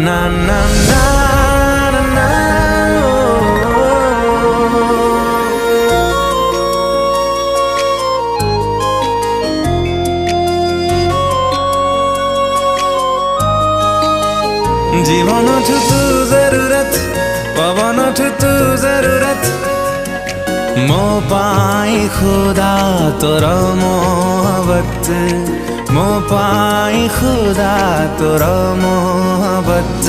ना ना ना ना जीवन तू जरूरत पवन तू जरूरत मो पाई खुदा तोरा मोहब्बत मो पाई खुदा तोरा मोहब्बत